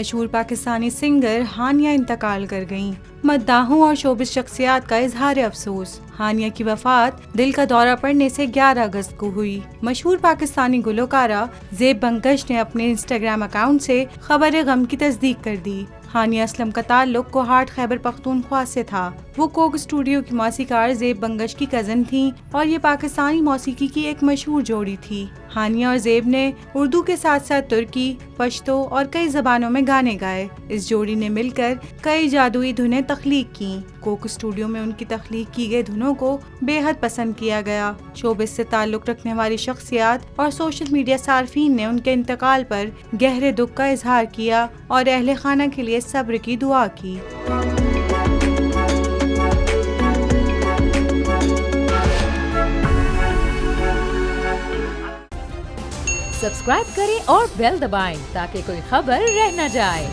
مشہور پاکستانی سنگر ہانیہ انتقال کر گئیں۔ مداحوں اور شوبز شخصیات کا اظہار افسوس۔ ہانیہ کی وفات دل کا دورہ پڑنے سے 11 اگست کو ہوئی۔ مشہور پاکستانی گلوکارہ زیب بنگش نے اپنے انسٹاگرام اکاؤنٹ سے خبر غم کی تصدیق کر دی۔ ہانیہ اسلم کا تعلق کوہاٹ خیبر پختونخوا سے تھا۔ وہ کوک اسٹوڈیو کی موسیقار زیب بنگش کی کزن تھیں اور یہ پاکستانی موسیقی کی ایک مشہور جوڑی تھی۔ ہانیہ اور زیب نے اردو کے ساتھ ساتھ ترکی، پشتو اور کئی زبانوں میں گانے گائے۔ اس جوڑی نے مل کر کئی جادوئی دھنیں تخلیق کیں۔ کوک اسٹوڈیو میں ان کی تخلیق کی گئی دھنوں کو بے حد پسند کیا گیا۔ شوبز سے تعلق رکھنے والی شخصیات اور سوشل میڈیا صارفین نے ان کے انتقال پر گہرے دکھ کا اظہار کیا اور اہل خانہ کے لیے صبر کی دعا کی۔ سبسکرائب کریں اور بیل دبائیں تاکہ کوئی خبر رہ نہ جائے۔